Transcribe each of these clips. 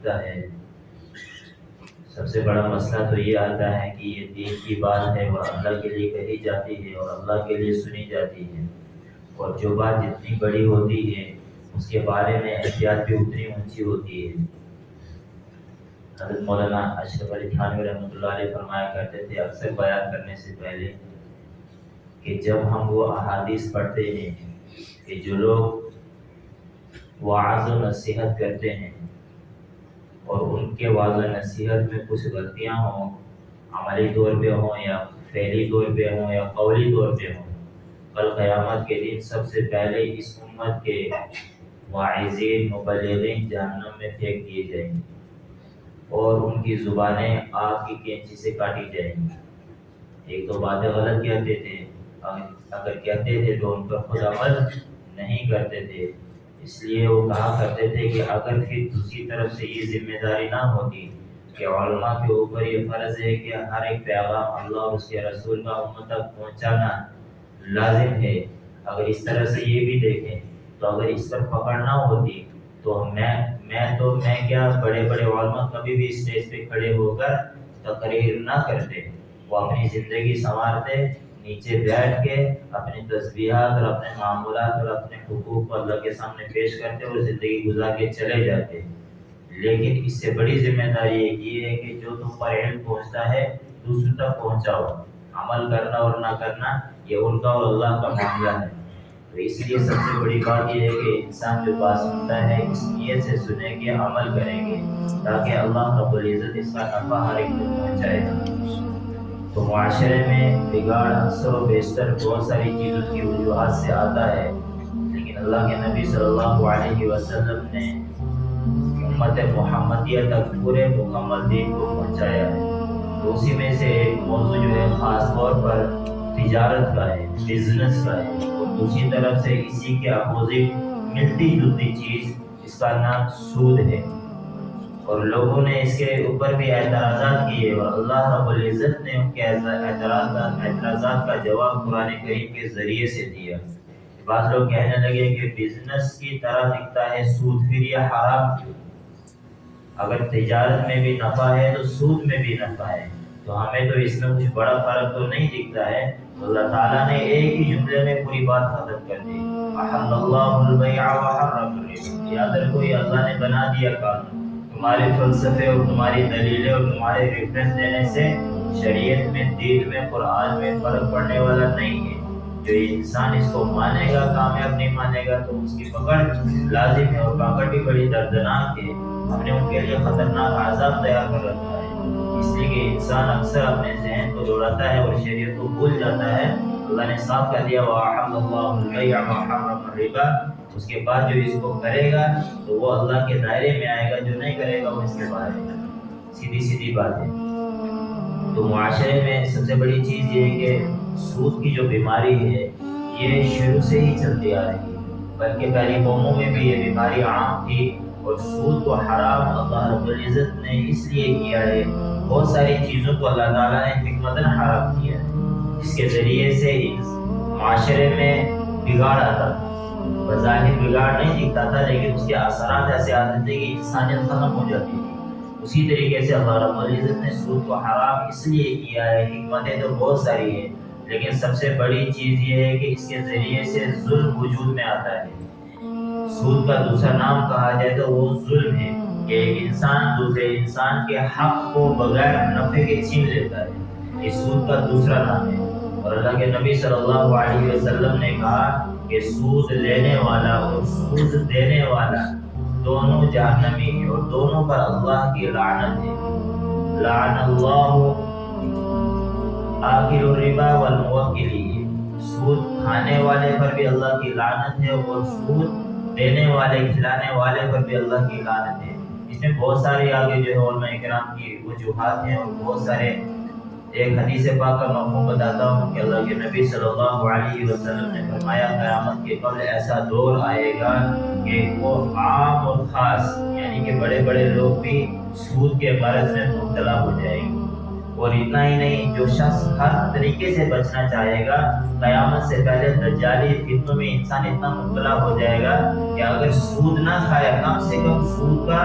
دکھتا ہے۔ سب سے بڑا مسئلہ تو یہ آتا ہے کہ یہ دین کی بات ہے وہ اللہ کے لیے کہی جاتی ہے اور اللہ کے لیے سنی جاتی ہے، اور جو بات جتنی بڑی ہوتی ہے اس کے بارے میں احتیاط بھی اتنی اونچی ہوتی ہے۔ حضرت مولانا اشرف علی تھانوی رحمۃ اللہ علیہ فرمایا کرتے تھے اکثر بیان کرنے سے پہلے کہ جب ہم وہ احادیث پڑھتے ہیں کہ جو لوگ وعظ و نصیحت کرتے ہیں اور ان کے وعظ و نصیحت میں کچھ غلطیاں ہوں، عملی طور پہ ہوں یا فعلی طور پہ ہوں یا قولی طور پہ ہوں، کل قیامت کے دن سب سے پہلے اس امت کے واعظین مبلغین جہنم میں پھینک دیے جائیں گے اور ان کی زبانیں آگ کی کینچی سے کاٹی جائیں گی۔ ایک دو باتیں غلط کہتے تھے، اگر کہتے تھے تو ان پر خود عمل نہیں کرتے تھے، اس لیے وہ کہا کرتے تھے کہ اگر پھر دوسری طرف سے یہ ذمہ داری نہ ہوتی کہ علماء کے اوپر یہ فرض ہے کہ ہر ایک پیغام اللہ اور اس کے رسول کا امت تک پہنچانا لازم ہے، اگر اس طرح سے یہ بھی دیکھیں تو اگر اس پر پکڑ نہ ہوتی تو میں کیا بڑے بڑے علماء کبھی بھی اسٹیج پہ کھڑے ہو کر تقریر نہ کرتے، وہ اپنی زندگی سنوارتے، نیچے بیٹھ کے اپنی تسبیحات اور اپنے معمولات اور اپنے حقوق کو اللہ کے سامنے پیش کرتے اور زندگی گزار کے چلے جاتے۔ لیکن اس سے بڑی ذمہ داری یہ ہے کہ جو تم پر علم پہنچتا ہے دوسروں تک پہنچاؤ، عمل کرنا اور نہ کرنا یہ ان کا اور اللہ کا معاملہ ہے۔ تو اس لیے سب سے بڑی بات یہ ہے کہ انسان جو بات سنتا ہے اس نیت سے سنے کہ عمل کریں گے تاکہ اللہ رب العزت اس کا نفع ہر ایک کو پہنچائے گا۔ تو معاشرے میں بگاڑ اکثر و بیشتر بہت ساری چیزوں کی وجوہات سے آتا ہے، لیکن اللہ کے نبی صلی اللہ علیہ وسلم نے امت محمدیہ تک پورے مکمل دین کو پہنچایا ہے۔ تو اسی میں سے ایک موضوع جو ہے خاص طور پر تجارت کا ہے، بزنس کا ہے، اور دوسری طرف سے اسی کے اپوزٹ ملتی جلتی چیز اس کا نام سود ہے، اور لوگوں نے اس کے اوپر بھی اعتراضات کیے اور اللہ رب العزت نے ان کے اعتراضات کا جواب قرآن کریم کے ذریعے سے دیا۔ بعض لوگ کہنے لگے کہ بزنس کی طرح دکھتا ہے سود، پھر یہ حرام کیوں؟ اگر تجارت میں بھی نفع ہے تو سود میں بھی نفع ہے، تو ہمیں تو اس میں کچھ بڑا فرق تو نہیں دکھتا ہے۔ اللہ تعالیٰ نے ایک ہی جملے میں پوری بات ختم کر دی، احل اللہ البیع وحرم الربا۔ یاد رکھو یہ اللہ نے بنا دیا قانون، تمہارے فلسفے اور تمہاری دلیلیں اور تمہارے ریفرنس دینے سے شریعت میں، دین میں، قرآن میں فرق پڑنے والا نہیں ہے۔ جو انسان اس کو مانے گا کامیاب، نہیں مانے گا تو اس کی پکڑ لازم ہے، اور پکڑ بھی بڑی دردناک ہے۔ ہم نے ان کے لیے خطرناک عذاب تیار کر رکھا ہے، اس لیے کہ انسان اکثر اپنے ذہن کو دوڑاتا ہے اور شریعت کو بھول جاتا ہے۔ اللہ نے صاف کہہ دیا وَأَحَلَّ اللَّهُ الْبَيْعَ وَحَرَّمَ الرِّبَا، اس کے بعد جو اس کو کرے گا تو وہ اللہ کے دائرے میں آئے گا، جو نہیں کرے گا وہ اس کے باہر ہے۔ سیدھی بات ہے۔ تو معاشرے میں سب سے بڑی چیز یہ ہے کہ سود کی جو بیماری ہے یہ شروع سے ہی چلتی آ رہی ہے، بلکہ پہلی قوموں میں بھی یہ بیماری عام تھی، اور سود کو حرام اللہ رب العزت نے اس لیے کیا ہے، بہت ساری چیزوں کو اللہ تعالیٰ نے حکمتاً حرام کیا ہے، جس کے ذریعے سے معاشرے میں بگاڑ آتا تھا۔ بظاہر بگاڑ نہیں دکھتا تھا، لیکن اس کے اثرات ایسے آتے تھے کہ انسانیت ختم ہو جاتی تھی۔ اسی طریقے سے اللہ رب العزت نے سود کو حرام اس لیے کیا ہے، حکمتیں تو بہت ساری ہیں، لیکن سب سے بڑی چیز یہ ہے کہ اس کے ذریعے سے ظلم وجود میں آتا ہے۔ سود کا دوسرا نام کہا جائے تو وہ ظلم ہے، کہ ایک انسان دوسرے انسان کے حق کو بغیر نفع کے چھین لیتا ہے، یہ سود کا دوسرا نام ہے۔ اور اللہ کے نبی صلی اللہ علیہ وسلم نے کہا کہ سود لینے والا اور سود دینے والا دونوں جہنمی ہیں، اور دونوں پر اللہ کی لعنت ہے۔ لعن اللہ آکل الربا والموکلین، سود کھانے والے پر بھی اللہ کی لعنت ہے، اور سود دینے والے، کھلانے والے پر بھی اللہ کی لعنت ہے۔ اس میں بہت سارے آگے جو ہے علماء کرام کی وجوہات ہیں، اور بہت سارے، ایک حدیث پاک کا مفہوم بتاتا ہوں کہ اللہ کے نبی صلی اللہ علیہ وسلم نے فرمایا قیامت کے قبل ایسا دور آئے گا کہ وہ عام اور خاص، یعنی کہ بڑے بڑے لوگ بھی سود کے مرض میں مبتلا ہو جائیں گے۔ اور اتنا ہی نہیں، جو شخص ہر طریقے سے بچنا چاہے گا، قیامت سے پہلے دجالی فتنوں میں انسان اتنا مبتلا ہو جائے گا کہ اگر سود نہ کھائے، کم سے کم سود کا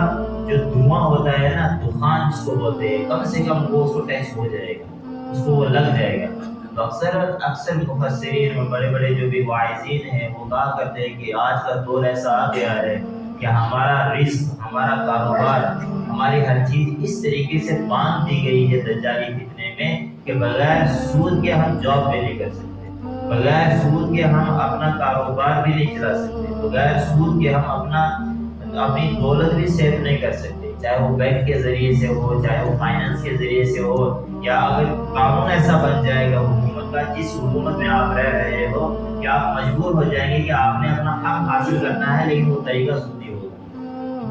جو دھواں ہوتا ہے نا، دخان جس کو بولتے ہیں، کم سے کم وہ اس کو ٹچ ہو جائے گا، اس کو وہ لگ جائے گا. تو اکثر مفسرین اور بڑے بڑے جو بھی واعظین ہیں وہ کہا کرتے ہیں کہ آج کا دور ایسا آ گیا ہے کہ ہمارا رزق، ہمارا کاروبار، ہماری ہر چیز اس طریقے سے باندھ دی گئی ہے دجالی فتنے میں کہ بغیر سود کے ہم جاب بھی نہیں کر سکتے، بغیر سود کے ہم اپنا کاروبار بھی نہیں چلا سکتے، بغیر سود کے ہم اپنی دولت بھی سیو نہیں کر سکتے، چاہے وہ بینک کے ذریعے سے ہو، چاہے وہ فائنانس کے ذریعے سے ہو، یا اگر قانون ایسا بن جائے گا حکومت کا، جس حکومت میں آپ رہ رہے ہو، کہ آپ مجبور ہو جائیں گے کہ آپ نے اپنا حق حاصل کرنا ہے، لیکن وہ طریقہ سودی ہوگا.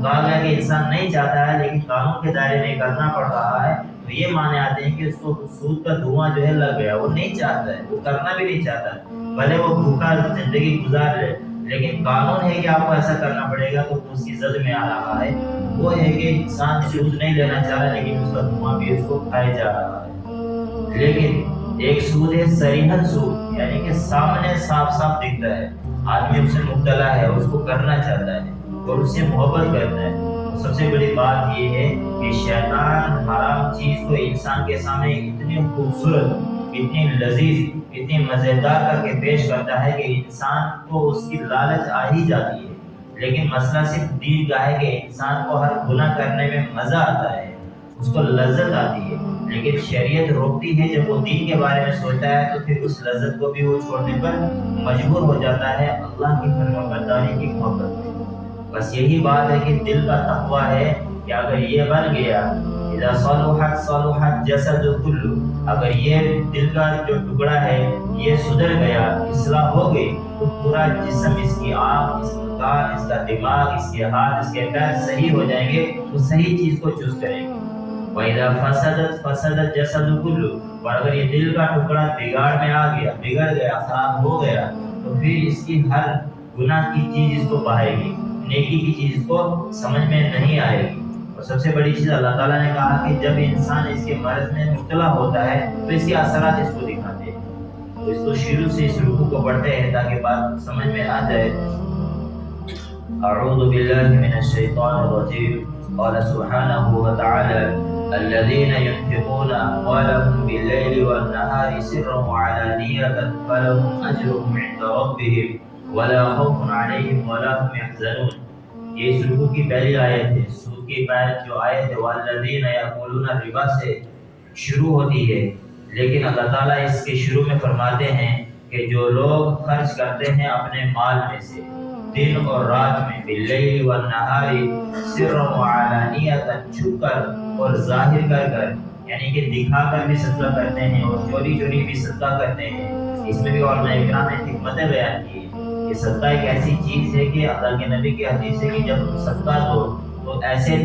کہا گیا کہ انسان نہیں چاہتا ہے لیکن قانون کے دائرے میں کرنا پڑ رہا ہے، تو یہ مانے آتے ہیں کہ اس کو سود کا دھواں جو ہے لگ گیا، وہ نہیں چاہتا ہے، وہ کرنا بھی نہیں چاہتا ہے، بھلے وہ بھوکا زندگی گزار لے، لیکن قانون ہے کہ آپ کو ایسا کرنا پڑے گا، تو اس کی زد میں آ رہا ہے. وہ ہے کہ انسان سود نہیں لینا چاہ رہا لیکن اس کا دھواں بھی اس کو کھائے جا رہا ہے. لیکن ایک سود ہے صریحاً سود، یعنی کہ سامنے صاف صاف دکھتا ہے، آدمی اس سے مبتلا ہے، اس کو کرنا چاہتا ہے اور اس سے محبت کرتا ہے. سب سے بڑی بات یہ ہے کہ شیطان حرام چیز کو انسان کے سامنے اتنی خوبصورت، اتنی لذیذ، اتنی مزیدار کر کے پیش کرتا ہے کہ انسان کو اس کی لالچ آ ہی جاتی ہے. لیکن مسئلہ صرف دین کا ہے کہ انسان کو ہر گناہ کرنے میں مزہ آتا ہے، اس کو لذت آتی ہے، لیکن شریعت روکتی ہے. جب وہ دین کے بارے میں سوچتا ہے تو پھر اس لذت کو بھی وہ چھوڑنے پر مجبور ہو جاتا ہے اللہ کی فرمانبرداری کی محبت میں. بس یہی بات ہے کہ دل کا تقویٰ ہے کہ اگر یہ بن گیا، اذا صلحت صلحت جسد کلو، اگر یہ دل کا جو ٹکڑا ہے یہ سدھر گیا، اصلاح ہو گئی، تو پورا جسم، اس کی آنکھ، اس کا کان، اس کا دماغ، اس کے ہاتھ، اس کے پیر صحیح ہو جائیں گے، تو صحیح چیز کو چوز کریں گے. وَإِذَا فَسَدَتْ فَسَدَ الْجَسَدُ كُلُّهُ، اور اگر یہ دل کا ٹکڑا بگاڑ میں آ گیا، بگڑ گیا، خراب ہو گیا، تو پھر اس کی ہر گناہ کی چیز اس کو بہائے گی، نیکی کی چیز کو سمجھ میں نہیں آئے گی. اور سب سے بڑی چیز اللہ تعالیٰ نے کہا کہ جب انسان اس کے مرض میں مبتلا ہوتا ہے تو اس کے اثرات اس کو دکھاتے ہیں. تو اس کو شروع سے اس رکوع کو پڑھتے ہیں تاکہ بات سمجھ میں آ جائے. اعوذ باللہ من الشیطان الرجیم. قال سبحانہ وتعالی الذین ينفقون اموالهم باللیل والنہار سرا وعلانیۃ فلهم اجرهم عند ربهم ولا خوف علیہم ولا هم يحزنون. یہ سورہ کی پہلی آیت ہے. سورہ کی جو آیت ہے والذین یأکلون الربا سے شروع ہوتی ہے، لیکن اللہ تعالیٰ اس کے شروع میں فرماتے ہیں کہ جو لوگ خرچ کرتے ہیں اپنے مال میں سے دن اور رات میں، باللیل والنہار سرا وعلانیۃ، چھپ کر اور ظاہر کر کر، یعنی کہ دکھا کر بھی صدقہ کرتے ہیں اور چوری چوری بھی صدقہ کرتے ہیں. اس میں بھی علماء اکرام نے حکمتیں بیان کی ہیں. یہ صدقہ ایک ایسی چیز ہے کہ اللہ کے نبی کی حدیث ہے کہ جب تم صدقہ دو تو ایسے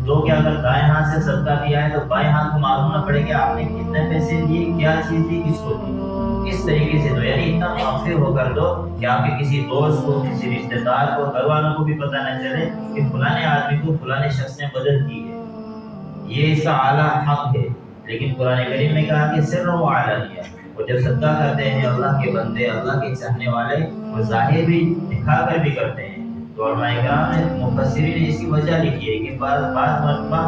دو کہ اگر دائیں ہاتھ سے صدقہ دیا ہے تو بائیں ہاتھ کو معلوم نہ پڑے کہ آپ نے کتنے پیسے دیے، کیا چیز دی، کس کو دی. اس طریقے سے دو، یعنی اتنا مؤثر ہو کر دو کہ آپ کے کسی دوست کو، کسی رشتہ دار کو، گھر والوں کو بھی پتہ نہ چلے کہ فلاں آدمی کو فلاں شخص نے مدد کی ہے. یہ اس کا اعلیٰ حق ہے. لیکن قرآن کریم نے کہا کہ سر و علانیہ، اور جب صدقہ کرتے ہیں اللہ کے بندے، اللہ کے چاہنے والے، وہ ظاہر بھی دکھا کر بھی کرتے ہیں. تو علماء کرام نے، مفسرین نے اس کی وجہ لکھی ہے کہ بعض مرتبہ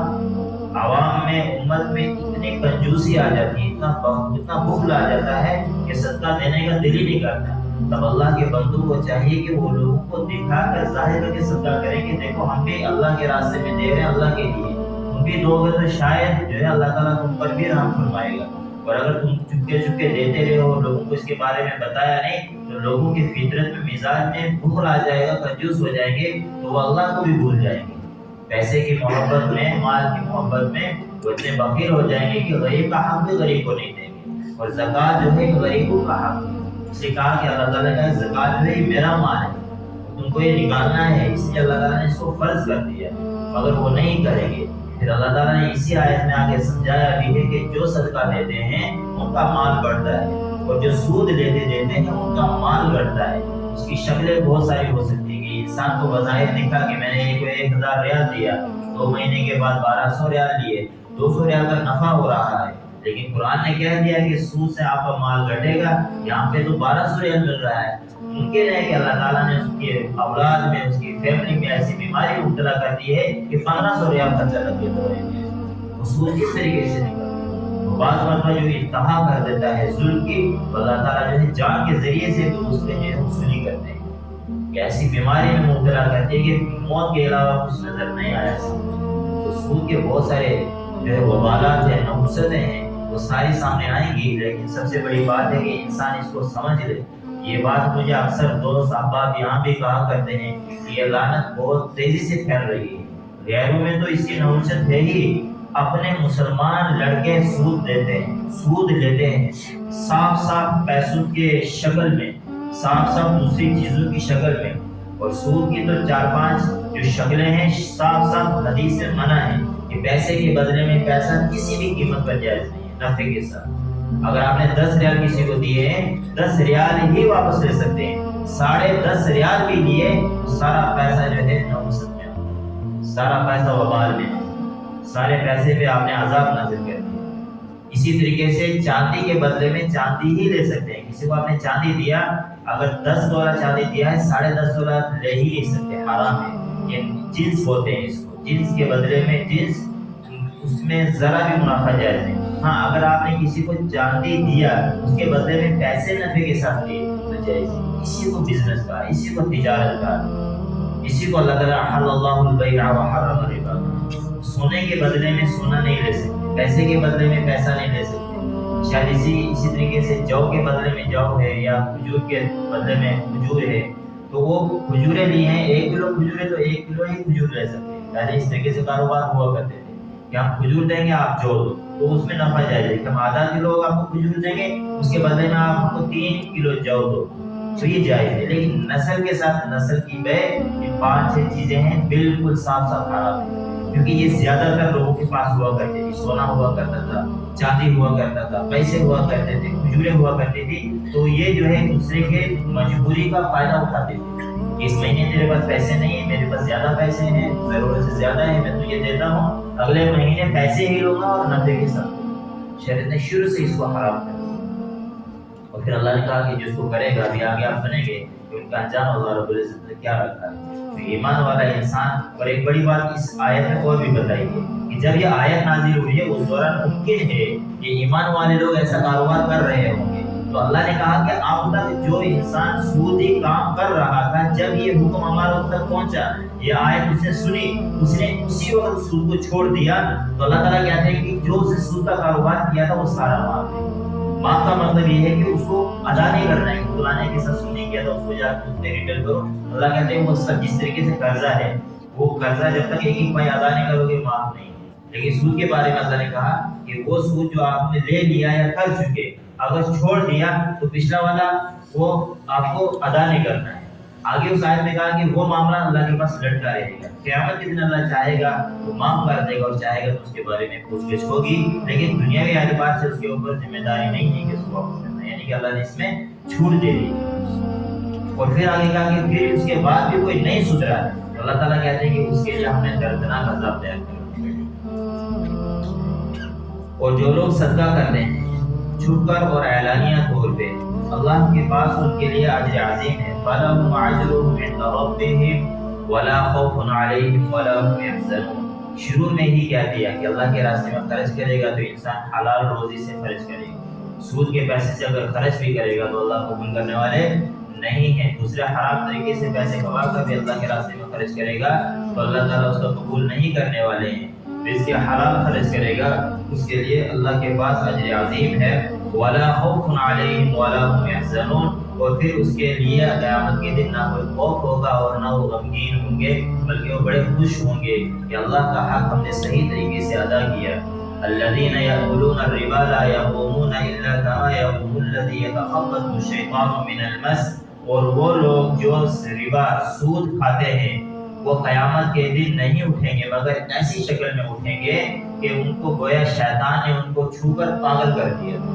عوام میں، امت میں اتنی کنجوسی آ جاتی ہے، اتنا بخل آ جاتا ہے کہ صدقہ دینے کا دل ہی نہیں کرتا. تب اللہ کے بندوں کو چاہیے کہ وہ لوگوں کو دکھا کر ظاہر کر کے صدقہ کریں کہ دیکھو ہم بھی اللہ کے راستے میں دے رہے ہیں، اللہ کے لیے. تم بھی دو گے تو شاید جو ہے اللہ تعالیٰ تم پر بھی رحم فرمائے گا. اور اگر تم چپکے چپکے دیتے رہے ہو، لوگوں کو اس کے بارے میں بتایا نہیں، تو لوگوں کی فطرت میں، مزاج میں بخل آ جائے گا، کنجوس ہو جائیں گے، تو وہ اللہ کو بھی بھول جائیں گے. پیسے کی محبت میں، مال کی محبت میں وہ اتنے بخیل ہو جائیں گے کہ غریب کا حق بھی غریب کو نہیں دیں گے. اور زکوٰۃ جو ہے غریبوں کا حق ہے. اس نے کہا کہ اللہ تعالیٰ کا زکوٰۃ جو ہے میرا مال ہے، تم کو یہ نکالنا ہے، اس لیے اللہ تعالیٰ نے اس کو فرض کر دیا. مگر وہ نہیں کریں گے. پھر اللہ تعالیٰ نے اسی آیت میں آگے سمجھایا بھی ہے کہ جو صدقہ دیتے ہیں ان کا مال بڑھتا ہے، اور جو سود لیتے دیتے ہیں ان کا مال گھٹتا ہے. اس کی شکلیں بہت ساری ہو سکتی ہیں کہ انسان کو بظاہر دکھا کہ میں نے یہ کوئی 1000 ریال دیا، 2 مہینے کے بعد 1200 ریال لیے، 200 ریال کا نفع ہو رہا ہے، لیکن قرآن نے کہہ دیا کہ سود سے آپ کا مال گھٹے گا. یہاں پہ تو 1200 ریال مل رہا ہے. ممکن ہے کہ اللہ تعالیٰ نے اس کے اولاد میں اس کی فیملی میں ایسی بیماری مبتلا کر دی ہے کہ 1500 ریال خرچہ لگ گیا تو سود کس طریقے سے نکلتا ہے. بعض مرتبہ جو انتہا کر دیتا ہے ظلم کی، اللہ تعالیٰ جو ہے جان کے ذریعے سے تو اس میں جو ہے وصولی کرتے ہیں کہ ایسی بیماری میں مبتلا کرتے ہیں کہ موت کے علاوہ کچھ نظر نہیں آیا. تو سود کے بہت سارے جو ہے وبالات ہیں، نحوستیں ہیں، وہ ساری سامنے آئیں گی. لیکن سب سے بڑی بات ہے کہ انسان اس کو سمجھ لے. یہ بات مجھے اکثر دوست احباب یہاں بھی کہا کرتے ہیں کہ یہ لعنت بہت تیزی سے پھیل رہی ہے. غیروں میں تو اس کی نحوست ہے ہی. اپنے مسلمان لڑکے سود دیتے ہیں، سود لیتے ہیں، صاف صاف پیسوں کے شکل میں، صاف صاف دوسری چیزوں کی شکل میں. اور سود کی تو 4-5 جو شکلیں ہیں صاف صاف حدیث میں منع ہے کہ پیسے کے بدلے میں پیسہ کسی بھی قیمت پر جائز نہیں ہے. نفع کے ساتھ اگر آپ نے 10 ریال کسی کو دیے ہیں، 10 ریال ہی واپس لے سکتے ہیں. 10.5 ریال بھی لیے سارا پیسہ جو ہے نحوست میں، سارا پیسہ وبال میں، سارے پیسے پہ آپ نے عذاب نازل کر دیا. اسی طریقے سے چاندی کے بدلے میں چاندی ہی لے سکتے ہیں. کسی کو آپ نے چاندی دیا، اگر $10 چاندی دیا ہے، $10.5 لے ہی نہیں سکتے، حرام ہے. یہ جنس بولتے ہیں اس کو. جنس کے بدلے میں جنس، اس میں ذرا بھی منافع جائز نہیں. ہاں اگر آپ نے کسی کو چاندی دیا، اس کے بدلے میں پیسے نفع کے ساتھ دیے تو جائز. اسی کو بزنس کا، اسی کو تجارت کا، اسی کو اللہ تعالیٰ حل اللہ البیع وحرم الربا. سونے کے بدلے میں سونا نہیں لے سکتے، پیسے کے بدلے میں پیسہ نہیں لے سکتے. شاید اسی طریقے سے جو کے بدلے میں جو ہے، یا کھجور کے بدلے میں کھجور ہے، تو وہ کھجوریں لی ہیں 1 کلو کھجور ہے تو 1 کلو ہی کھجور لے سکتے ہیں. یعنی اس طریقے سے کاروبار ہوا کرتے تھے کہ ہم کھجور دیں گے، آپ جوڑ دو، تو اس میں نفع جائے گا. کہ ہم آدھا کلو آپ کو کھجور دیں گے، اس کے بدلے میں آپ ہم کو 3 کلو جو دو، تو یہ جائز ہے. لیکن نسل کے ساتھ نسل کی بے، یہ 5-6 چیزیں ہیں بالکل صاف صاف حرام ہے. کیونکہ یہ زیادہ تر لوگوں کے پاس ہوا کرتے تھے. سونا ہوا کرتا تھا، چاندی ہوا کرتا تھا، پیسے ہوا کرتے تھے، کھجوریں ہوا کرتی تھی. تو یہ جو ہے دوسرے کے مجبوری کا فائدہ اٹھاتے تھے. اس مہینے میرے پاس پیسے نہیں ہیں، میرے پاس زیادہ پیسے ہیں، ضرورت سے زیادہ ہے، میں تجھے دیتا ہوں، اگلے مہینے پیسے ہی لوں گا اور نفع کے ساتھ. شریعت نے شروع سے اس کو حرام کر دیا. اور پھر اللہ نے کہا کہ جس کو کرے گا، ابھی آگے آپ سنیں گے کہ ان کا انجام اللہ رب العزت نے کیا رکھا ہے. تو ایمان والا انسان. اور ایک بڑی بات اس آیت میں اور بھی بتائی ہے کہ جب یہ آیت نازل ہوئی ہے اس دوران ممکن ہے کہ ایمان والے لوگ ایسا کاروبار کر رہے ہوں گے. تو اللہ نے کہا کہ آپ تک جو انسان سودی کام کر رہا تھا، جب یہ حکم ہمارا اس تک پہنچا، یہ آیت اس نے سنی، اس نے اسی وقت سود کو چھوڑ دیا. تو اللہ تعالیٰ کہتے ہیں کہ جو اس نے سود کا کاروبار کیا تھا وہ سارا معاف ہے. معاف کا مطلب یہ ہے کہ اس کو ادا نہیں کرنا ہے. فلانے کے ساتھ سود نہیں کیا تھا، اس کو جا کے اس پہ ریٹرن کرو. اللہ کہتے ہیں وہ سب جس طریقے سے قرضہ ہے، وہ قرضہ جب تک ایک بھائی ادا نہیں کرو گے معاف نہیں ہے. لیکن سود کے بارے میں اللہ نے کہا کہ وہ سود جو آپ نے لے لیا یا کر چکے، اگر چھوڑ دیا تو پچھلا والا وہ آپ کو ادا نہیں کرنا ہے. آگے اس آیت میں کہا کہ وہ معاملہ اللہ کے پاس لٹکا رہے گا. قیامت کے دن اللہ چاہے گا تو معاف کر دے گا، اور چاہے گا تو اس کے بارے میں پوچھ گچھ ہوگی. لیکن دنیاوی اعتبار سے اس کے اوپر ذمہ داری نہیں ہے کہ اس کو واپس کرنا ہے. یعنی کہ اللہ نے اس میں چھوٹ دے دی. اور پھر آگے کہا کہ پھر اس کے بعد بھی کوئی نہیں سدھرا ہے تو اللہ تعالیٰ کہتے ہیں کہ اس کے لیے ہم نے دردناک عذاب تیار کر. اور جو لوگ صدقہ کرتے ہیں چھپ کر اور اعلانیہ طور پہ، اللہ کے پاس ان کے لیے اجر عظیم ہے. فَلَهُمْ أَجْرُهُمْ عِنْدَ رَبِّهِمْ وَلَا خَوْفٌ عَلَيْهِمْ وَلَا هُمْ يَحْزَنُونَ. شروع میں ہی کہہ دیا کہ اللہ کے راستے میں خرچ کرے گا تو انسان حلال روزی سے خرچ کرے گا. سود کے پیسے سے اگر خرچ بھی کرے گا تو اللہ قبول کرنے والے نہیں ہیں. دوسرے حرام طریقے سے پیسے کما کر بھی اللہ کے راستے میں خرچ کرے گا تو اللہ تعالیٰ اس کو قبول نہیں کرنے والے ہیں. اس کے حلال خرچ کرے گا اس کے لیے اللہ کے پاس اجر عظیم ہے. وَلَا خَوْفٌ عَلَيْهِمْ وَلَا هُمْ يَحْزَنُونَ. اور پھر اس کے لیے قیامت کے دن نہ کوئی خوف ہوگا اور نہ وہ غمگین ہوں گے، بلکہ وہ بڑے خوش ہوں گے کہ اللہ کا حق ہم نے صحیح طریقے سے ادا کیا. الَّذِينَ يَأْكُلُونَ الرِّبَا لَا يَقُومُونَ إِلَّا كَمَا يَقُومُ الَّذِي يَتَخَبَّطُهُ الشَّيْطَانُ مِنَ الْمَسِّ. اور وہ لوگ جو ربا سود کھاتے ہیں وہ قیامت کے دن نہیں اٹھیں گے مگر ایسی شکل میں اٹھیں گے کہ ان کو گویا شیطان نے ان کو چھو کر پاگل کر دیا تھا،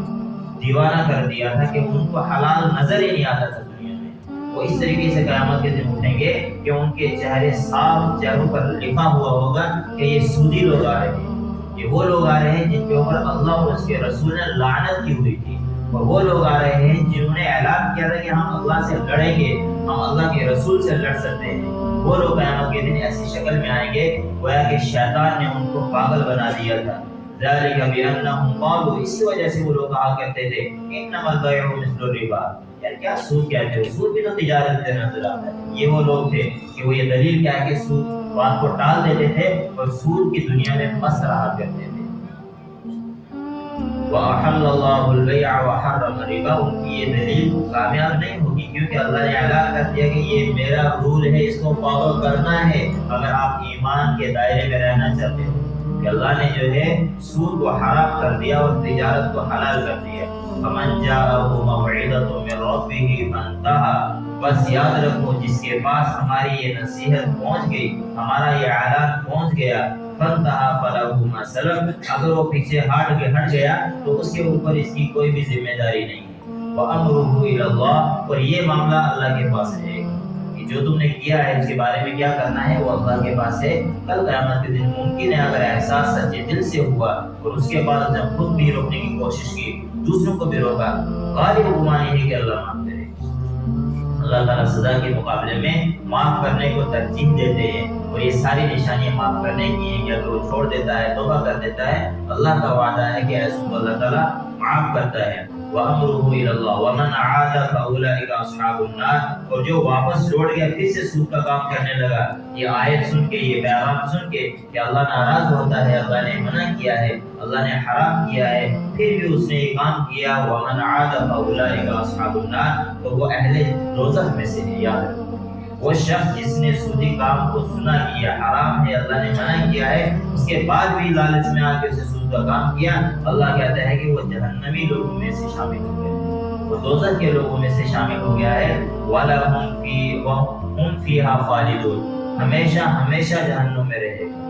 دیوانہ کر دیا تھا کہ ان کو حلال نظر ہی نہیں آتا تھا دنیا میں. وہ اس طریقے سے قیامت کے دن اٹھیں گے کہ ان کے چہرے صاف چہروں پر لکھا ہوا ہوگا کہ یہ سودی لوگ آ رہے ہیں. کہ وہ لوگ آ رہے ہیں جن کے اوپر اللہ اور اس کے رسول نے لعنت کی ہوئی تھی، اور وہ لوگ آ رہے ہیں جنہوں نے اعلان کیا تھا کہ ہم اللہ سے لڑیں گے، ہم اللہ کے رسول سے لڑ سکتے ہیں۔ وہ لوگ قیامت کے دن ایسی شکل میں آئیں گے گویا کہ شیطان نے ان کو پاگل بنا دیا تھا۔ ذالک بانہم قالوا، اسی وجہ سے وہ لوگ کہا کرتے تھے انما البیع مثل الربا، یار کیا سود کہتے ہو، سود بھی تو تجارت سے نظر آتا ہے۔ یہ وہ لوگ تھے کہ وہ یہ دلیل کیا ہے کہ سود بات کو ٹال دیتے تھے اور سود کی دنیا میں مست رہا کرتے تھے۔ وَأَحَلَّ اللَّهُ الْبَيْعَ وَحَرَّمَ الرِّبَا، ان کی یہ دلیل کامیاب نہیں ہوگی، کیونکہ اللہ نے اعلان کر دیا کہ یہ میرا رول ہے، اس کو فالو کرنا ہے اگر آپ ایمان کے دائرے میں رہنا چاہتے ہو۔ کہ اللہ نے جو ہے سود کو حرام کر دیا اور تجارت کو حلال کر دیا۔ فَمَنْ جَاءَهُ مَوْعِظَةٌ مِّن رَّبِّهِ فَانتَهَىٰ، بس یاد رکھو جس کے پاس ہماری یہ نصیحت پہنچ گئی، ہمارا یہ اعلان پہنچ گیا، فَانتَهَىٰ فَلَهُ مَا سَلَفَ، اگر وہ پیچھے ہٹ گیا تو اس کے اوپر اس کی کوئی بھی ذمہ داری نہیں ہے۔ وَأَمْرُهُ إِلَى اللَّهِ، اور یہ معاملہ اللہ کے پاس ہے کہ جو تم نے کیا ہے اس کے بارے میں کیا کرنا ہے وہ اللہ کے پاس ہے۔ کل قیامت کے دن ممکن ہے اگر احساس سچے دل سے ہوا اور اس کے بعد نے خود بھی روکنے کی کوشش کی، دوسروں کو بھی روکا، غالب گمان یہ ہے کہ اللہ معاف کرے۔ اللہ تعالیٰ سزا کے مقابلے میں معاف کرنے کو ترجیح دیتے ہیں، اور یہ ساری نشانیاں معاف کرنے کی ہیں کہ اگر وہ چھوڑ دیتا ہے، توبہ کر دیتا ہے، اللہ کا وعدہ ہے کہ ایسوں کو اللہ تعالیٰ معاف کرتا ہے۔ وَأَمْرُهُ إِلَى اللَّهِ وَمَنْ عَادَ فَأُولَٰئِكَ أَصْحَابُ النَّارِ، اور جو واپس لوٹ گیا پھر سے سود کا کام کرنے لگا، یہ آیت سن کے، یہ پیغام سن کے کہ اللہ ناراض ہوتا ہے، اللہ نے منع کیا ہے، اللہ نے حرام کیا ہے، پھر بھی اس نے یہ کام کیا، وَمَنْ عَادَ فَأُولَٰئِكَ أَصْحَابُ النَّارِ، تو وہ اہل دوزخ میں سے ہے۔ یاد رکھو وہ شخص جس نے سودی کام کو سنا کیا، حرام ہے، اللہ نے منع کیا ہے، اس کے بعد بھی لالچ میں آ کے اسے سود کا کام کیا، اللہ کہتا ہے کہ وہ جہنمی لوگوں میں سے شامل ہو گیا، وہ دوزخ کے لوگوں میں سے شامل ہو گیا ہے۔ وَلَهُمْ فِيهَا خَالِدُونَ، ہمیشہ ہمیشہ جہنم میں رہے گا۔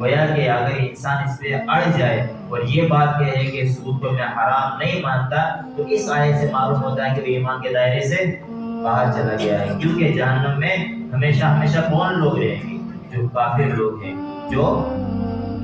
گویا کہ اگر انسان اس پہ اڑ جائے اور یہ بات کہے کہ سود کو میں حرام نہیں مانتا، تو اس آیت سے معلوم ہوتا ہے کہ وہ ایمان کے دائرے سے باہر چلا گیا ہے، کیونکہ جہنم میں ہمیشہ ہمیشہ کون لوگ رہیں گے؟ جو کافر لوگ ہیں، جو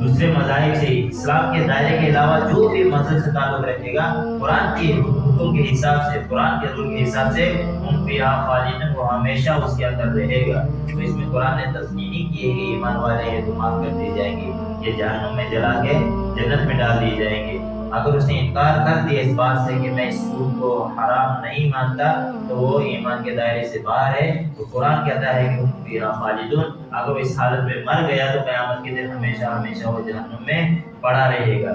دوسرے مذاہب سے اسلام کے دائرے کے علاوہ جو بھی مذہب سے تعلق رکھے گا، قرآن کے حکم کے حساب سے، قرآن کے رول کے حساب سے ہم فیہا خالدون، وہ ہمیشہ اس کے اندر رہے گا۔ تو اس میں قرآن نے تصدیق نہیں کی ہے کہ ایمان والے ہیں تو معاف کر دی جائیں گے، یہ جہنم میں جلا کے جنت میں ڈال دیے جائیں گے۔ اگر اس نے انکار کر دیا اس بات سے کہ میں اس سود کو حرام نہیں مانتا، تو وہ ایمان کے دائرے سے باہر ہے۔ تو قرآن کہتا ہے کہ ہم فیہا خالدون، اگر وہ اس حالت میں مر گیا تو قیامت کے دن ہمیشہ ہمیشہ وہ جہنم میں پڑا رہے گا۔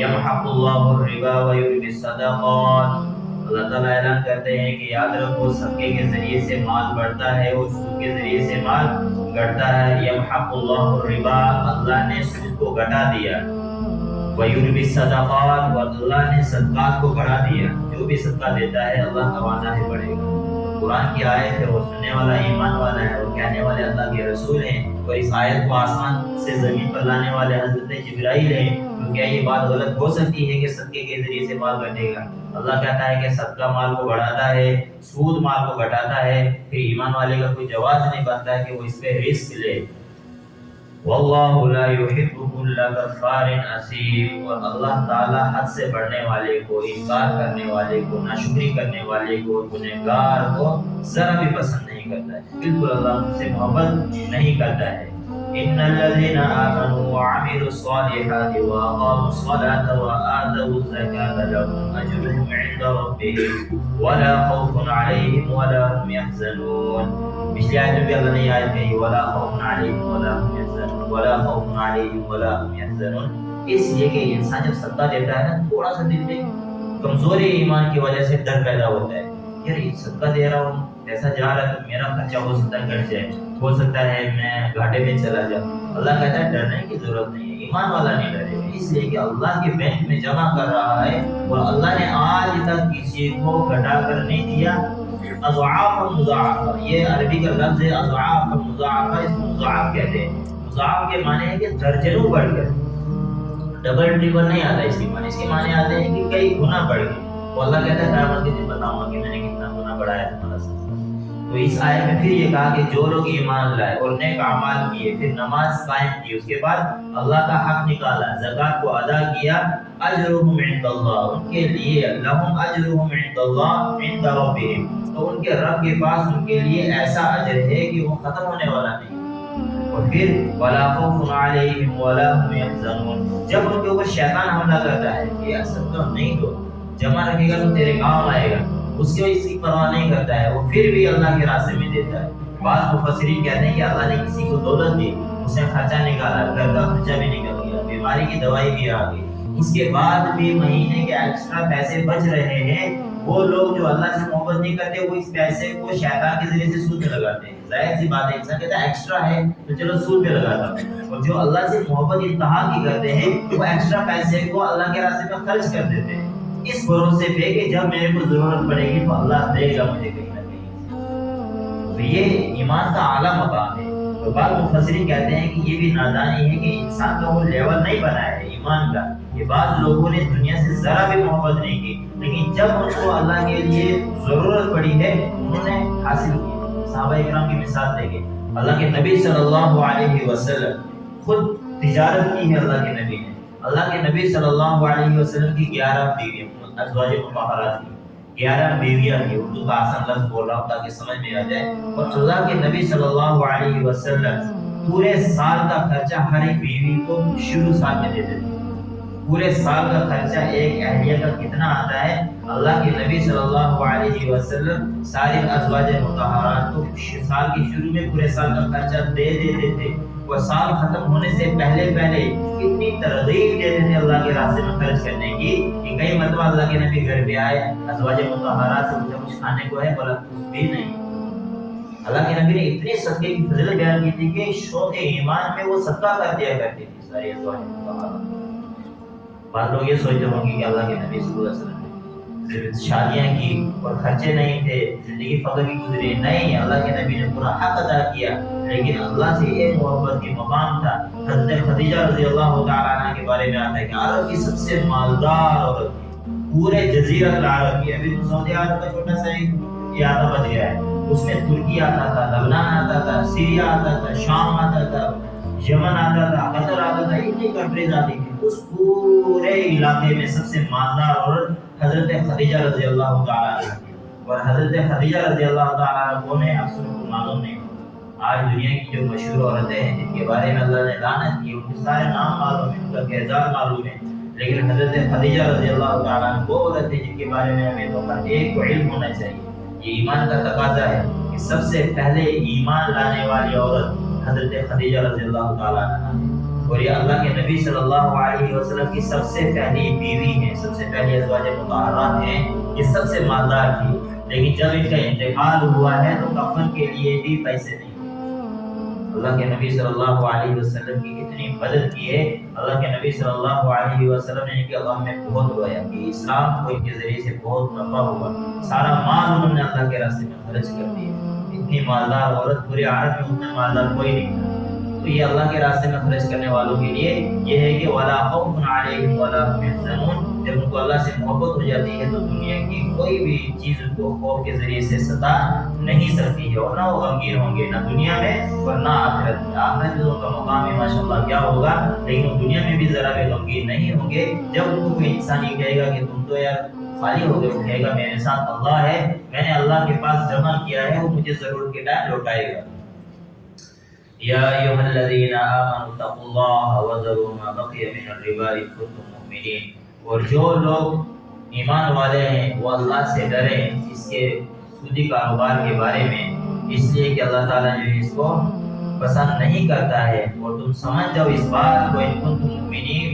یمحق اللہ الربا ویربی الصدقات، اللہ تعالیٰ اعلان کرتے ہیں کہ یاد رکھو صدقے کے ذریعے سے مال بڑھتا ہے اور سود کے ذریعے سے مال گھٹتا ہے۔ یمحق اللہ الربا، اللہ نے سود کو گھٹا دیا، وَيُرْبِي الصَّدَقَاتِ، اور اللہ نے صدقات کو بڑھا دیا، جو بھی صدقہ دیتا ہے اللہ کا وعدہ ہے بڑھے گا۔ قرآن کی آیت ہے، وہ سننے والا ایمان والا ہے، وہ کہنے والے اللہ کے رسول ہیں، اور اس آیت کو آسمان سے زمین پر لانے والے حضرت جبرائیل ہیں۔ تو کیا یہ بات غلط ہو سکتی ہے کہ صدقے کے ذریعے سے مال گھٹے گا؟ اللہ کہتا ہے کہ صدقہ مال کو بڑھاتا ہے، سود مال کو گھٹاتا ہے، پھر ایمان والے کا کوئی جواز نہیں بنتا ہے کہ وہ اس پہ رسک لے۔ واللہ لا يحب كل كفار اثیم، اور اللہ تعالیٰ حد سے بڑھنے والے کو، انکار کرنے والے کو، ناشکری کرنے والے کو، گنہگار کو ذرا بھی پسند نہیں کرتا ہے، بالکل اللہ ان سے محبت نہیں کرتا ہے۔ ان الذين آمنوا وعملوا الصالحات واقاموا الصلاة وآتوا الزكاة لهم اجرهم عند ربهم ولا خوف عليهم ولا هم يحزنون۔ پچھلی آیت میں بھی اللہ نے یہ آیت کہی، ولا خوف علیہم ولا هم يحزنون، ولا خوف علیہم ولا هم يحزنون، اس لیے کہ انسان جب صدقہ دیتا ہے نا، تھوڑا سا دل میں کمزوری ایمان کی وجہ سے ڈر پیدا ہوتا ہے، یار یہ صدقہ دے رہا ہوں، ایسا جا رہا ہے تو میرا خرچہ ہو سکتا ہے گھٹ جائے، ہو سکتا ہے میں گھاٹے میں چلا جاؤں۔ اللہ کہتا ہے ڈرنے کی ضرورت نہیں ہے، ایمان والا نہیں ڈرے گا، اس لیے کہ اللہ کے بینک میں جمع کر رہا ہے، اور اللہ نے آج تک کسی کو گھٹا کر نہیں دیا۔ اضعاف مضاعفہ، یہ عربی کا لفظ ہے، اضعاف مضاعفہ، اس کو مضاعف کہتے ہیں۔ مضاعف کے معنی ہے کہ درجنوں بڑھ گئے، ڈبل ٹرپل نہیں آتا اس کے معنی، اس کے معنی آتے ہیں کہ کئی گنا بڑھ گئے۔ تو اللہ کہتا ہے قیامت کے دن بتاؤں گا کہ میں نے کتنا گنا بڑھایا تمہارا ساتھ۔ تو اس آیت میں پھر یہ کہا کہ جو لوگ ایمان لائے اور نیک اعمال کیے، پھر نماز قائم کی، اس کے بعد اللہ کا حق نکالا، زکوٰۃ کو ادا کیا، اجرهم عند اللہ، ان کے لیے لہم اجرهم عند اللہ عند ربهم، تو ان کے رب کے پاس ان کے لیے ایسا اجر ہے کہ وہ ختم ہونے والا نہیں۔ اور پھر ولا خوف علیہم ولا هم يحزنون، جب ان کے اوپر شیطان حملہ کرتا ہے کہ اصل تو نہیں، تو جمع رکھے گا تو تیرے کام آئے گا، اس کی اس کی پرواہ نہیں کرتا ہے، وہ پھر بھی اللہ کے راستے میں دیتا ہے۔ بعض مفسرین کہتے ہیں کہ اللہ نے کسی کو دولت دی، اس نے خرچہ نکالا، گھر کا خرچہ بھی نکل گیا، بیماری کی دوائی بھی آ گئی، اس کے بعد بھی مہینے کے ایکسٹرا پیسے بچ رہے ہیں، وہ لوگ جو اللہ سے محبت نہیں کرتے وہ اس پیسے کو شیطان کے ذریعے سے سود میں لگاتے ہیں۔ ظاہر سی بات ہے، انسان کہتا ہے ایکسٹرا ہے تو چلو سود پہ لگاتا ہوں، اور جو اللہ سے محبت انتہا کی کرتے ہیں وہ ایکسٹرا پیسے کو اللہ کے راستے میں خرچ کر دیتے ہیں، اس بھروسے پہ کہ جب میرے کو ضرورت پڑے گی تو اللہ دے گا مجھے کہیں نہ کہیں۔ تو یہ ایمان کا اعلیٰ مقام ہے۔ تو بعض مفسرین کہتے ہیں کہ یہ بھی نادانی ہے کہ انسان کا وہ لیول نہیں بنایا ہے ایمان کا، کہ بعض لوگوں نے دنیا سے ذرا بھی محبت نہیں کی، لیکن جب ان کو اللہ کے لیے ضرورت پڑی ہے انہوں نے حاصل کی۔ صحابہ اکرام کی مثال دیکھیں، اللہ کے نبی صلی اللہ علیہ وسلم خود تجارت کی ہے، اللہ کے نبی صلی اللہ علیہ وسلم کی 11 بیویاں، ازواج مطہرات کی 11 بیویاں تھیں، اردو کا آسان لفظ بول رہا ہوں تاکہ سمجھ میں آ جائے، اور اللہ کے نبی صلی اللہ علیہ وسلم پورے سال کا خرچہ ہر ایک بیوی کو شروع سال میں دیتے تھے۔ پورے سال کا خرچہ ایک اہلیہ کا کتنا آتا ہے، اللہ کے نبی صلی اللہ علیہ وسلم ساری ازواج مطہرات کو سال کی شروع میں پورے سال کا خرچہ دے دیتے تھے، وہ سال ختم ہونے سے پہلے اتنی ترغیب دیتے تھے اللہ کے راستے میں خرچ کرنے کی کہ کئی مرتبہ اللہ کے نبی گھر پہ آئے، ازواج مطہرات سے پوچھا کچھ کھانے کو ہے، بولا کچھ بھی نہیں۔ اللہ کے نبی نے اتنے صدقے کی فضیلت بیان کی تھی کہ شوق ایمان میں وہ صدقہ کر دیا کرتی تھی ساری ازواج مطہرات۔ بعض لوگ یہ سوچتے ہوں گے کہ اللہ کے نبی صلی اللہ علیہ وسلم نے صرف شادیاں کی اور خرچے نہیں تھے، زندگی فقر کی گزری، نہیں، اللہ کے نبی نے پورا حق ادا کیا، لیکن اللہ سے ایک محبت کی مقام تھا۔ حضرت خدیجہ رضی اللہ تعالیٰ عنہ کے بارے میں آتا ہے کہ عرب کی سب سے مالدار عورت تھی، پورے جزیرۃ العرب کی، ابھی تو سعودی عرب کا چھوٹا سا ایک علاقہ بچ گیا ہے، اس میں ترکی آتا تھا، لبنان آتا تھا، سیریا آتا تھا، شام آتا تھا، یمن آتا تھا، قطر آتا تھا، اتنی کنٹریز آتی تھی، اس پورے علاقے میں سب سے مالدار عورت حضرت خدیجہ رضی اللہ تعالیٰ عنہ تھی۔ اور حضرت خدیجہ رضی اللہ تعالیٰ عنہ کون ہے اکثر کو معلوم نہیں۔ آج دنیا کی جو مشہور عورتیں ہیں جن کے بارے میں اللہ نے لعنت کی، ان کے سارے نام معلوم ہیں، ان کا کردار معلوم ہے، لیکن حضرت خدیجہ رضی اللہ تعالیٰ عنہ وہ عورت ہے جن کے بارے میں ہمیں تو ہر ایک کو علم ہونا چاہیے۔ یہ ایمان کا تقاضا ہے کہ سب سے پہلے ایمان لانے والی عورت حضرت خدیجہ رضی اللہ تعالیٰ عنہ ہے، اور یہ اللہ کے نبی صلی اللہ علیہ وسلم کی سب سے پہلی بیوی ہیں، سب سے پہلی ازواج مطہرات ہیں، یہ سب سے مالدار تھی، لیکن جب ان کا انتقال ہوا ہے تو کفن کے لیے بھی پیسے نہیں۔ اللہ کے نبی صلی اللہ علیہ وسلم کی اتنی مدد کی ہے، اللہ کے نبی صلی اللہ علیہ وسلم نے ان کے غم میں بہت رویا کہ اسلام کو ان کے ذریعے سے بہت نفع ہوا، سارا مال انہوں نے اللہ کے راستے میں خرچ کر دیا۔ اتنی مالدار عورت پورے عرب میں اتنا مالدار کوئی نہیں تھا۔ تو یہ اللہ کے راستے میں خرچ کرنے والوں کے لیے یہ ہے کہ ولا خوف علیہم ولا هم يحزنون، جب ان کو اللہ سے محبت ہو جاتی ہے تو دنیا کی کوئی بھی چیز ان کو خوف کے ذریعے سے ستا نہیں سکتی ہے، اور نہ وہ غمگین ہوں گے، نہ دنیا میں اور نہ آخرت میں۔ آخرت میں ان کا مقام ہے ماشاءاللہ کیا ہوگا، لیکن وہ دنیا میں بھی ذرا بھی غمگین نہیں ہوں گے۔ جب ان کو کوئی انسان یہ کہے گا کہ تم تو یار خالی ہو گئے، وہ کہے گا میرے ساتھ اللہ ہے، میں نے اللہ کے پاس جمع کیا ہے، وہ مجھے ضرورت کے ٹائم لوٹائے گا۔ یا ایھا الذین آمنوا اتقوا اللہ وذروا ما بقی من الربا ان کنتم مؤمنین، اور جو لوگ ایمان والے ہیں وہ اللہ سے ڈریں اس کے سودی کاروبار کے بارے میں، اس لیے کہ اللہ تعالیٰ جو اس کو پسند نہیں کرتا ہے، اور تم سمجھ جاؤ اس بات کو ان کنتم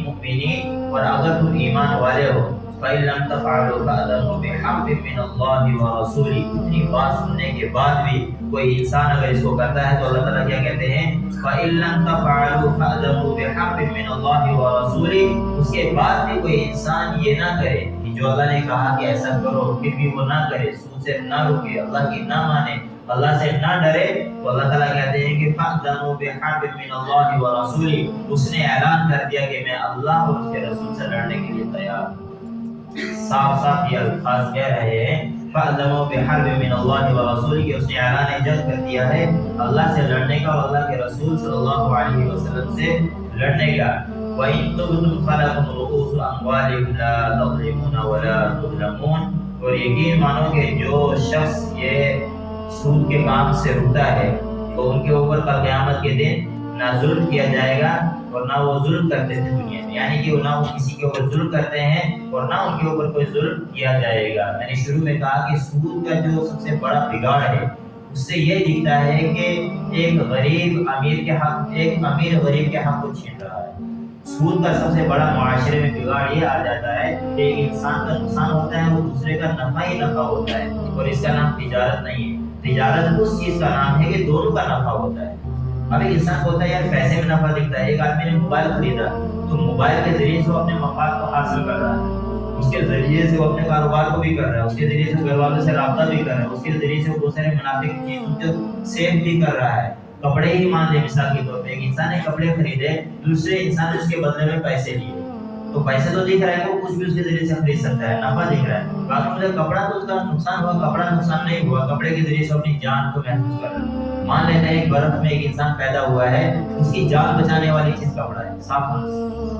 مؤمنین، اور اگر تم ایمان والے ہو فَإِن لَمْ تَفْعَلُوا فَأْذَنُوا بِحَرْبٍ مِّنَ اللَّهِ وَرَسُولِهِ۔ اتنی بات سننے کے بعد بھی کوئی انسان اگر اس کو کرتا ہے تو اللہ تعالیٰ کیا کہتے ہیں، فَإِن لَمْ تَفْعَلُوا فَأْذَنُوا بِحَرْبٍ مِّنَ اللَّهِ وَرَسُولِهِ۔ اس کے بعد بھی کوئی انسان یہ نہ کرے کہ جو اللہ نے کہا کہ ایسا کرو پھر بھی وہ نہ کرے، سود سے نہ رکے، اللہ کی نہ مانے، اللہ سے نہ ڈرے، تو اللہ تعالیٰ کہتے ہیں کہ فَأْذَنُوا بِحَرْبٍ مِّنَ اللَّهِ وَرَسُولِهِ۔ اس نے اعلان کر دیا کہ میں اللہ اور اس کے رسول سے لڑنے کے لیے تیار ہوں۔ صاف صاف یہ الفاظ کہہ رہے ہیں فَأَذَنُوا بِحَرْبٍ مِّنَ اللَّهِ وَرَسُولِهِ کہ اس نے اعلان جنگ کر دیا ہے اللہ سے لڑنے کا اور اللہ کے رسول صلی اللہ علیہ وسلم سے لڑنے کا. وَإِن تُبْدُوا فَلَكُمْ رُءُوسُ أَمْوَالِكُمْ لَا تَظْلِمُونَ وَلَا تُظْلَمُونَ. اور یقین مانو کہ جو شخص یہ سود کے کام سے رکتا ہے تو ان کے اوپر کل قیامت کے دن نہ ظلم کیا جائے گا اور نہ وہ ظلم کرتے تھے دنیا میں. یعنی کہ نہ وہ کسی کے اوپر ظلم کرتے ہیں اور نہ ان کے اوپر کوئی ظلم کیا جائے گا. میں نے شروع میں کہا کہ سود کا جو سب سے بڑا بگاڑ ہے اس سے یہ دکھتا ہے کہ ایک غریب امیر کے حق، ایک امیر غریب کے حق کو چھین رہا ہے. سود کا سب سے بڑا معاشرے میں بگاڑ یہ آ جاتا ہے کہ ایک انسان کا نقصان ہوتا ہے وہ دوسرے کا نفع ہی نفع ہوتا ہے اور اس کا نام تجارت نہیں ہے. تجارت اس چیز کا نام ہے کہ دونوں کا نفع ہوتا ہے. اب ایک انسان کو ہوتا ہے یار پیسے میں نفع دکھتا ہے. ایک آدمی نے موبائل خریدا تو موبائل کے ذریعے سے وہ اپنے مفاد کو حاصل کر رہا ہے، اس کے ذریعے سے وہ اپنے کاروبار کو بھی کر رہا ہے، اس کے ذریعے سے گھر والوں سے رابطہ بھی کر رہا ہے، اس کے ذریعے سے بہت سارے منافع کی چیزوں کو سیو بھی کر رہا ہے. کپڑے ہی مان لے مثال کے طور پہ، ایک انسان نے کپڑے خریدے، دوسرے انسان نے اس کے بدلے میں پیسے لیے تو پیسے تو دکھ رہا ہے کہ وہ کچھ بھی اس کے ذریعے سے خرید سکتا ہے، نفع دکھ رہا ہے. باقی مطلب کپڑا تو اس کا نقصان ہوا، کپڑا نقصان نہیں ہوا، کپڑے کے ذریعے سے اپنی جان کو محفوظ کر رہا ہے. مان لیتے ہیں ایک برف میں ایک انسان پیدا ہوا ہے، اس کی جان بچانے والی چیز کپڑا ہے. صاف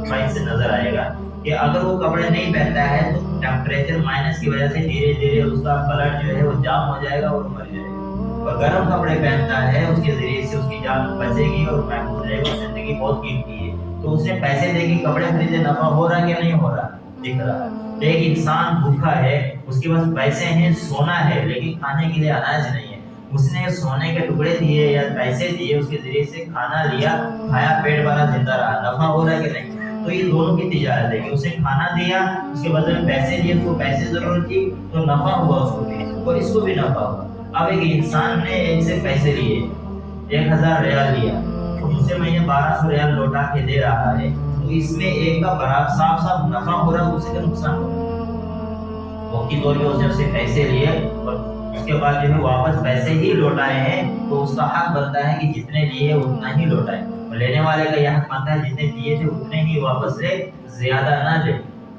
صفائی سے نظر آئے گا کہ اگر وہ کپڑے نہیں پہنتا ہے تو ٹیمپریچر مائنس کی وجہ سے دھیرے دھیرے اس کا بلڈ جو ہے وہ جام ہو جائے گا اور مر جائے گا. اور گرم کپڑے پہنتا ہے اس کے ذریعے سے اس کی جان بچے گی اور محفوظ رہے گا. زندگی بہت قیمتی ہے تو اس نے پیسے دے کے کپڑے خریدے، نفع ہو رہا کہ نہیں ہو رہا؟ دکھ رہا ہے. ایک انسان بھوکا ہے، اس کے پاس پیسے ہیں، سونا ہے لیکن کھانے کے لیے اناج نہیں ہے، اس نے سونے کے ٹکڑے دیے یا پیسے دیے، اس کے ذریعے سے کھانا لیا، کھایا، پیٹ بھرا، زندہ رہا. نفع ہو رہا ہے کہ نہیں؟ تو یہ دونوں کی تجارت ہے کہ اسے کھانا دیا، اس کے بدلے میں پیسے دیے، اس کو پیسے ضرورت تھی تو نفع ہوا اس کو بھی اور اس کو بھی نفع ہوا. اب ایک انسان نے ایک سے پیسے لیے، 1000 ریال لیا تو دوسرے مہینے 1200 ریال لوٹا کے دے رہا ہے تو اس میں ایک کا برابر صاف صاف نفع ہو رہا ہے، دوسرے کا نقصان ہو رہا ہے. وقتی طور پہ اس نے اس سے پیسے لیے اور اس کے بعد جو ہے واپس پیسے ہی لوٹائے ہیں تو اس کا حق بنتا ہے کہ جتنے لیے اتنا ہی لوٹائے. اور لینے والے کا یہ حق بنتا ہے جتنے دیے تھے اتنے ہی واپس لے، زیادہ نہ لے.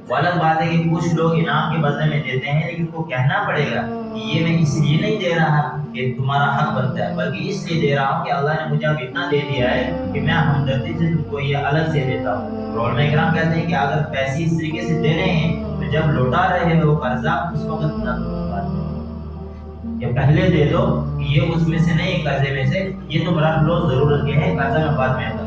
وہ الگ بات ہے کہ کچھ لوگ انعام کے بدلے میں دیتے ہیں لیکن کو کہنا پڑے گا کہ یہ میں اس لیے نہیں دے رہا کہ تمہارا حق بنتا ہے، بلکہ اس لیے دے رہا ہوں کہ اللہ نے مجھے اب اتنا دے دیا ہے کہ میں ہمدردی سے تم کو یہ الگ سے دیتا ہوں. علماء کرام کہتے ہیں کہ اگر پیسے اس طریقے سے دینے ہیں تو جب لوٹا رہے ہو قرضہ اس وقت نہ دو، کہ پہلے دے دو کہ یہ اس میں سے نہیں، قرضے میں سے یہ تو برابر لو، ضرورت کے ہے، قرضہ میں بعد میں ادا.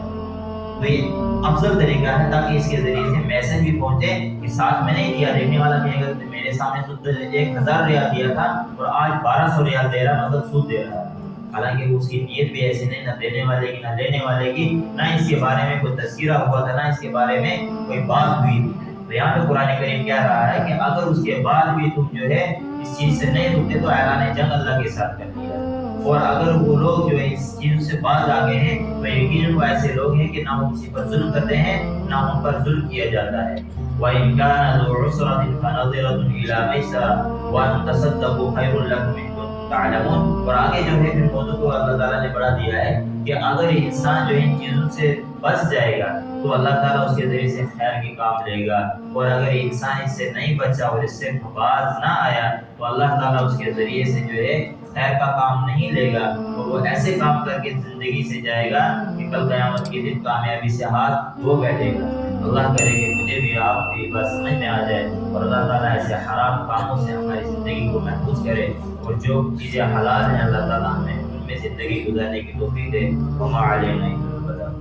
تو یہ افضل طریقہ ہے تاکہ اس کے ذریعے سے میسج بھی پہنچے کہ ساتھ میں نہیں دیا. دیکھنے والا کہے گا کہ میرے سامنے تو 1000 ریال دیا تھا اور آج 1200 ریال دے رہا، مطلب سود دے رہا ہے. حالانکہ اس کی نیت بھی ایسی نہیں، نہ دینے والے کی نہ لینے والے کی، نہ اس کے بارے میں کوئی تذکرہ ہوا تھا، نہ اس کے بارے میں کوئی بات ہوئی تھی. تو یہاں پہ قرآن کریم کہہ رہا ہے کہ اگر اس کے بعد بھی تم جو ہے اس چیز سے نہیں رکتے تو اعلان جنگ اللہ کے ساتھ کر دیا. اور اگر وہ لوگ جو ہے اس چیز سے باز آ گئے ہیں تو یقیناً وہ ایسے لوگ ہیں کہ نہ وہ کسی پر ظلم کرتے ہیں نہ ان پر ظلم کیا جاتا ہے. وَإِنْ كَانَ ذُو عُسْرَةٍ فَنَظِرَةٌ إِلَىٰ مَيْسَرَةٍ وَأَن تَصَدَّقُوا خَيْرٌ لَكُمْ إِن كُنتُمْ تَعْلَمُونَ. اور آگے جو ہے پھر موضوع کو اللہ تعالیٰ نے بڑھا دیا ہے کہ اگر انسان جو ان چیزوں سے بچ جائے گا تو اللہ تعالیٰ اس کے ذریعے سے خیر کے کام لے گا، اور اگر انسان اس سے نہیں بچا اور اس سے باز نہ آیا تو اللہ تعالیٰ اس کے ذریعے سے جو ہے خیر کا کام نہیں لے گا اور وہ ایسے کام کر کے زندگی سے جائے گا کہ کل قیامت کے دن کامیابی سے ہاتھ دھو بیٹھے گا. اللہ کرے کہ مجھے بھی آپ کی بات سمجھ میں آ جائے اور اللہ تعالیٰ ایسے حرام کاموں سے ہماری زندگی کو محفوظ کرے اور جو چیزیں حلال ہیں اللہ تعالیٰ ہمیں ان میں زندگی گزارنے کی توفیق دے. وما علینا الا البلاغ.